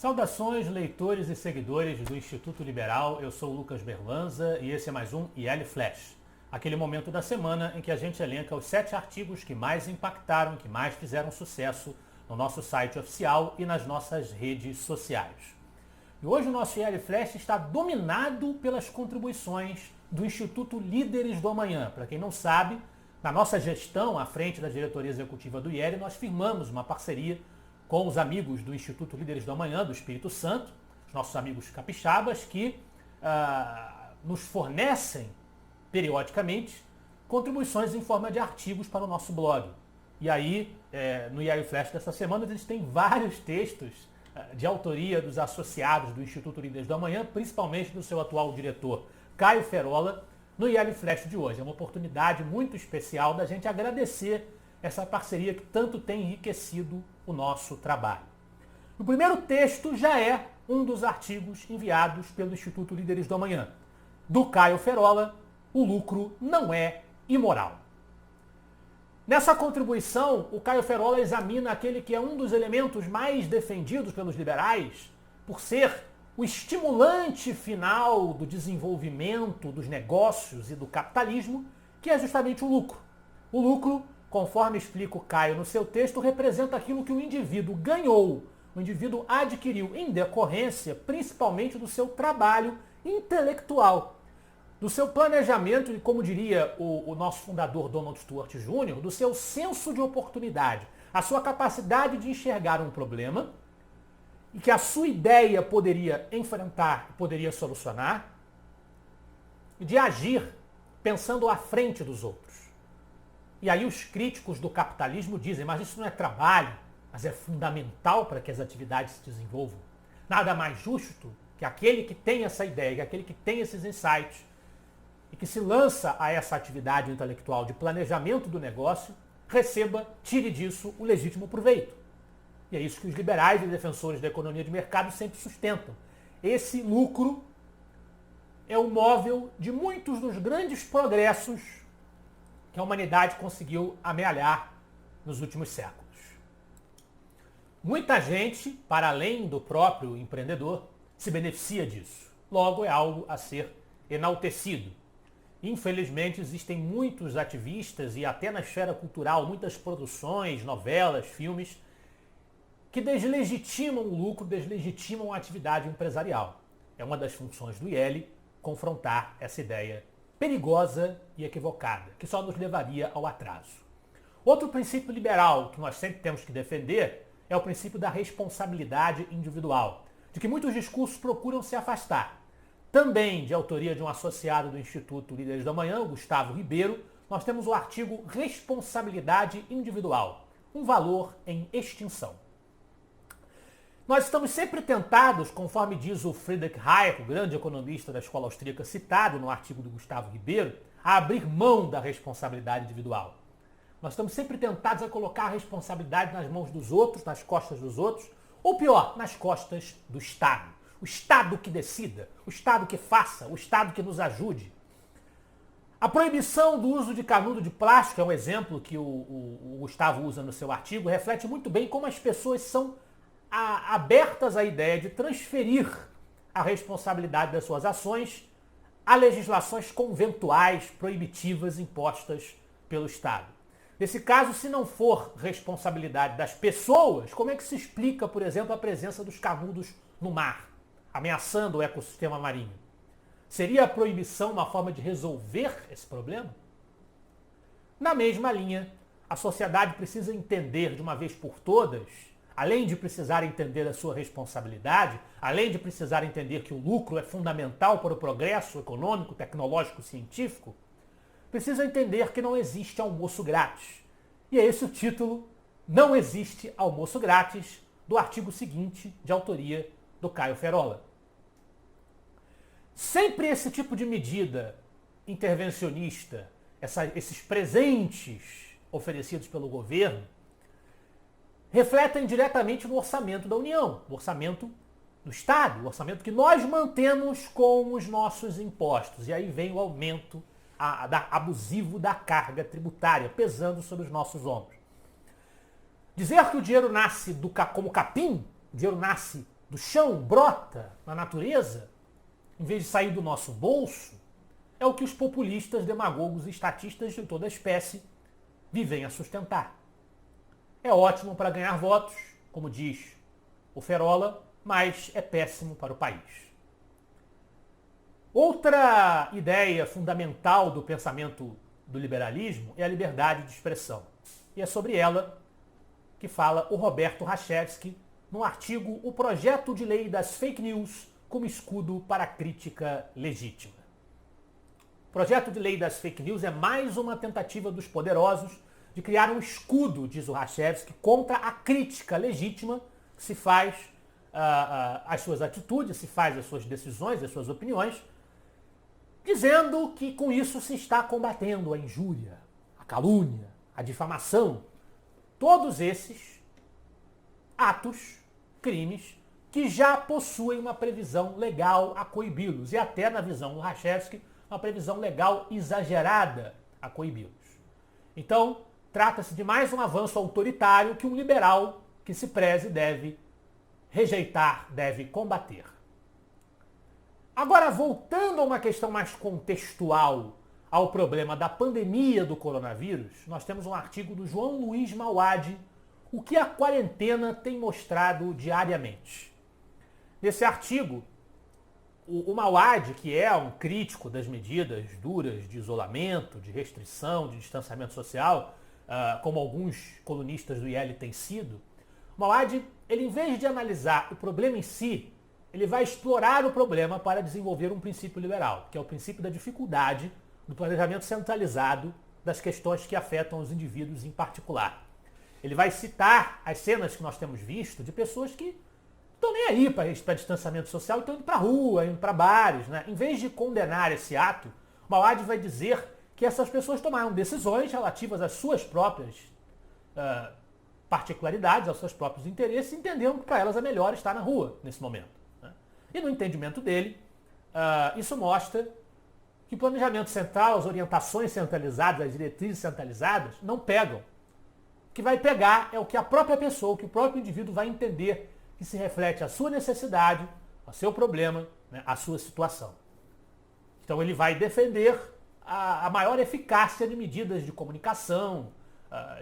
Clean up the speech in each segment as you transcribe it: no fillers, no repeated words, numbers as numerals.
Saudações, leitores e seguidores do Instituto Liberal. Eu sou o Lucas Berlanza e esse é mais um IL Flash. Aquele momento da semana em que a gente elenca os 7 artigos que mais impactaram, que mais fizeram sucesso no nosso site oficial e nas nossas redes sociais. E hoje o nosso IL Flash está dominado pelas contribuições do Instituto Líderes do Amanhã. Para quem não sabe, na nossa gestão, à frente da diretoria executiva do IEL, nós firmamos uma parceria com os amigos do Instituto Líderes do Amanhã, do Espírito Santo, os nossos amigos capixabas, que nos fornecem, periodicamente, contribuições em forma de artigos para o nosso blog. E aí, no IEL Flash dessa semana, a gente tem vários textos de autoria dos associados do Instituto Líderes do Amanhã, principalmente do seu atual diretor, Caio Ferola, no IEL Flash de hoje. É uma oportunidade muito especial da gente agradecer essa parceria que tanto tem enriquecido o nosso trabalho. O primeiro texto já é um dos artigos enviados pelo Instituto Líderes do Amanhã, do Caio Ferola, O Lucro Não É Imoral. Nessa contribuição, o Caio Ferola examina aquele que é um dos elementos mais defendidos pelos liberais, por ser o estimulante final do desenvolvimento dos negócios e do capitalismo, que é justamente o lucro. O lucro, conforme explica o Caio no seu texto, representa aquilo que o indivíduo ganhou, o indivíduo adquiriu em decorrência, principalmente do seu trabalho intelectual, do seu planejamento e, como diria o nosso fundador Donald Stuart Jr., do seu senso de oportunidade, a sua capacidade de enxergar um problema e que a sua ideia poderia enfrentar, poderia solucionar, e de agir pensando à frente dos outros. E aí os críticos do capitalismo dizem, mas isso não é trabalho, mas é fundamental para que as atividades se desenvolvam. Nada mais justo que aquele que tem essa ideia, que aquele que tem esses insights e que se lança a essa atividade intelectual de planejamento do negócio, receba, tire disso o legítimo proveito. E é isso que os liberais e defensores da economia de mercado sempre sustentam. Esse lucro é o móvel de muitos dos grandes progressos que a humanidade conseguiu amealhar nos últimos séculos. Muita gente, para além do próprio empreendedor, se beneficia disso. Logo, é algo a ser enaltecido. Infelizmente, existem muitos ativistas e até na esfera cultural, muitas produções, novelas, filmes, que deslegitimam o lucro, deslegitimam a atividade empresarial. É uma das funções do IEL confrontar essa ideia perigosa e equivocada, que só nos levaria ao atraso. Outro princípio liberal que nós sempre temos que defender é o princípio da responsabilidade individual, de que muitos discursos procuram se afastar. Também de autoria de um associado do Instituto Líderes do Amanhã, o Gustavo Ribeiro, nós temos o artigo Responsabilidade Individual, um valor em extinção. Nós estamos sempre tentados, conforme diz o Friedrich Hayek, o grande economista da escola austríaca citado no artigo do Gustavo Ribeiro, a abrir mão da responsabilidade individual. Nós estamos sempre tentados a colocar a responsabilidade nas mãos dos outros, nas costas dos outros, ou pior, nas costas do Estado. O Estado que decida, o Estado que faça, o Estado que nos ajude. A proibição do uso de canudo de plástico, é um exemplo que o Gustavo usa no seu artigo, reflete muito bem como as pessoas são abertas à ideia de transferir a responsabilidade das suas ações a legislações conventuais, proibitivas, impostas pelo Estado. Nesse caso, se não for responsabilidade das pessoas, como é que se explica, por exemplo, a presença dos canudos no mar, ameaçando o ecossistema marinho? Seria a proibição uma forma de resolver esse problema? Na mesma linha, a sociedade precisa entender de uma vez por todas, além de precisar entender a sua responsabilidade, além de precisar entender que o lucro é fundamental para o progresso econômico, tecnológico, científico, precisa entender que não existe almoço grátis. E é esse o título, Não Existe Almoço Grátis, do artigo seguinte, de autoria do Caio Ferola. Sempre esse tipo de medida intervencionista, esses presentes oferecidos pelo governo, refletem diretamente no orçamento da União, no orçamento do Estado, o orçamento que nós mantemos com os nossos impostos. E aí vem o aumento abusivo da carga tributária, pesando sobre os nossos ombros. Dizer que o dinheiro nasce como capim, o dinheiro nasce do chão, brota na natureza, em vez de sair do nosso bolso, é o que os populistas, demagogos e estatistas de toda espécie vivem a sustentar. É ótimo para ganhar votos, como diz o Ferola, mas é péssimo para o país. Outra ideia fundamental do pensamento do liberalismo é a liberdade de expressão. E é sobre ela que fala o Roberto Rachevsky no artigo O Projeto de Lei das Fake News como escudo para a crítica legítima. O projeto de lei das fake news é mais uma tentativa dos poderosos de criar um escudo, diz o Rachevsky, contra a crítica legítima que se faz às suas atitudes, se faz às suas decisões, às suas opiniões, dizendo que com isso se está combatendo a injúria, a calúnia, a difamação, todos esses atos, crimes, que já possuem uma previsão legal a coibi-los, e até, na visão do Rachevsky, uma previsão legal exagerada a coibi-los. Então, trata-se de mais um avanço autoritário que um liberal que se preze deve rejeitar, deve combater. Agora, voltando a uma questão mais contextual ao problema da pandemia do coronavírus, nós temos um artigo do João Luiz Mauad, o que a quarentena tem mostrado diariamente. Nesse artigo, o Mauad, que é um crítico das medidas duras de isolamento, de restrição, de distanciamento social, como alguns colunistas do IEL têm sido, o Mauad, ele, em vez de analisar o problema em si, ele vai explorar o problema para desenvolver um princípio liberal, que é o princípio da dificuldade do planejamento centralizado das questões que afetam os indivíduos em particular. Ele vai citar as cenas que nós temos visto de pessoas que estão nem aí para distanciamento social, estão indo para a rua, indo para bares, né? Em vez de condenar esse ato, o Mauad vai dizer que essas pessoas tomaram decisões relativas às suas próprias particularidades, aos seus próprios interesses, entendendo que para elas é melhor estar na rua nesse momento. Né? E no entendimento dele, isso mostra que o planejamento central, as orientações centralizadas, as diretrizes centralizadas, não pegam. O que vai pegar é o que a própria pessoa, o que o próprio indivíduo vai entender que se reflete a sua necessidade, ao seu problema, né, à sua situação. Então ele vai defender a maior eficácia de medidas de comunicação,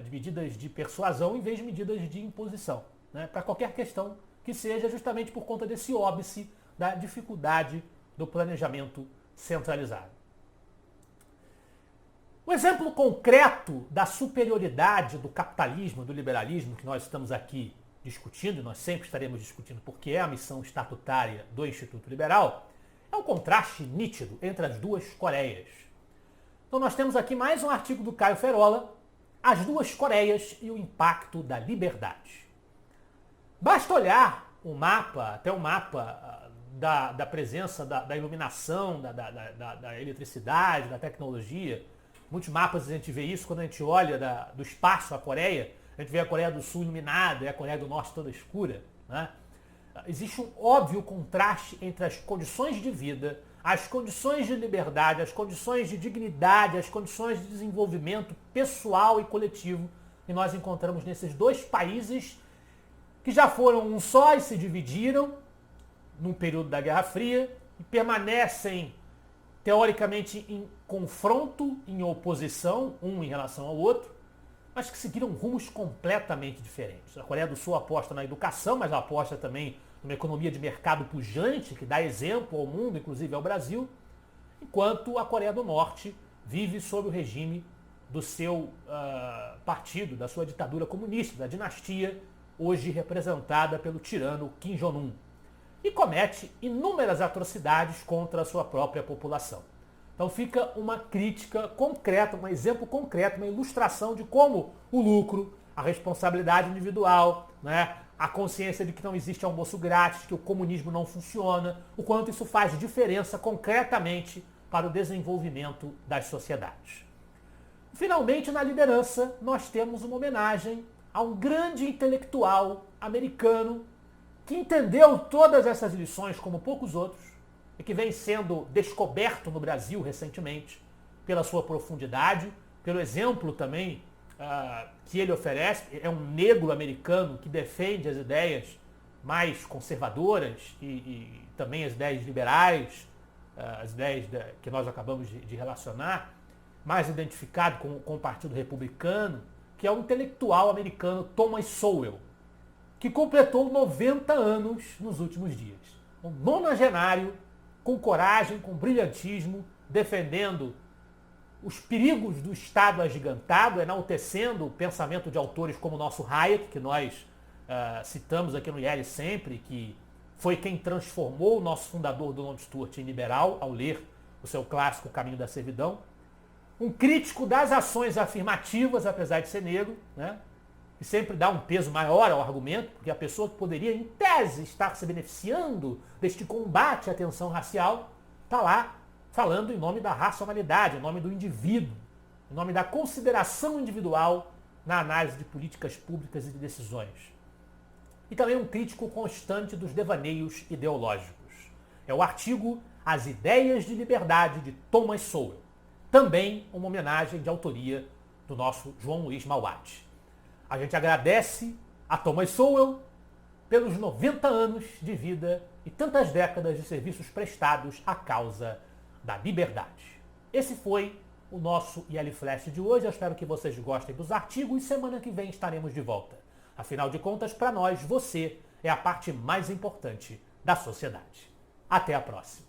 de medidas de persuasão, em vez de medidas de imposição, né, para qualquer questão que seja, justamente por conta desse óbice da dificuldade do planejamento centralizado. O exemplo concreto da superioridade do capitalismo, do liberalismo, que nós estamos aqui discutindo, e nós sempre estaremos discutindo porque é a missão estatutária do Instituto Liberal, é um contraste nítido entre as duas Coreias. Então nós temos aqui mais um artigo do Caio Ferola, As Duas Coreias e o Impacto da Liberdade. Basta olhar o mapa, até o mapa da presença da iluminação, da eletricidade, da tecnologia. Muitos mapas a gente vê isso quando a gente olha do espaço a Coreia. A gente vê a Coreia do Sul iluminada e a Coreia do Norte toda escura. Né? Existe um óbvio contraste entre as condições de vida, as condições de liberdade, as condições de dignidade, as condições de desenvolvimento pessoal e coletivo que nós encontramos nesses dois países que já foram um só e se dividiram num período da Guerra Fria e permanecem teoricamente em confronto, em oposição, um em relação ao outro, mas que seguiram rumos completamente diferentes. A Coreia do Sul aposta na educação, mas aposta também numa economia de mercado pujante, que dá exemplo ao mundo, inclusive ao Brasil, enquanto a Coreia do Norte vive sob o regime do seu partido, da sua ditadura comunista, da dinastia, hoje representada pelo tirano Kim Jong-un, e comete inúmeras atrocidades contra a sua própria população. Então fica uma crítica concreta, um exemplo concreto, uma ilustração de como o lucro, a responsabilidade individual, né, a consciência de que não existe almoço grátis, que o comunismo não funciona, o quanto isso faz diferença concretamente para o desenvolvimento das sociedades. Finalmente, na liderança, nós temos uma homenagem a um grande intelectual americano que entendeu todas essas lições como poucos outros e que vem sendo descoberto no Brasil recentemente pela sua profundidade, pelo exemplo também que ele oferece. É um negro americano que defende as ideias mais conservadoras e também as ideias liberais, as ideias que nós acabamos de relacionar, mais identificado com o Partido Republicano, que é o intelectual americano Thomas Sowell, que completou 90 anos nos últimos dias. Um nonagenário, com coragem, com brilhantismo, defendendo os perigos do Estado agigantado, enaltecendo o pensamento de autores como o nosso Hayek, que nós citamos aqui no IEL sempre, que foi quem transformou o nosso fundador Donald Stewart em liberal ao ler o seu clássico Caminho da Servidão. Um crítico das ações afirmativas, apesar de ser negro, né? E sempre dá um peso maior ao argumento, porque a pessoa que poderia, em tese, estar se beneficiando deste combate à tensão racial, está lá falando em nome da racionalidade, em nome do indivíduo, em nome da consideração individual na análise de políticas públicas e de decisões. E também um crítico constante dos devaneios ideológicos. É o artigo As Ideias de Liberdade, de Thomas Sowell. Também uma homenagem de autoria do nosso João Luiz Mauad. A gente agradece a Thomas Sowell pelos 90 anos de vida e tantas décadas de serviços prestados à causa da liberdade. Esse foi o nosso IEL Flash de hoje. Eu espero que vocês gostem dos artigos e semana que vem estaremos de volta. Afinal de contas, para nós, você é a parte mais importante da sociedade. Até a próxima.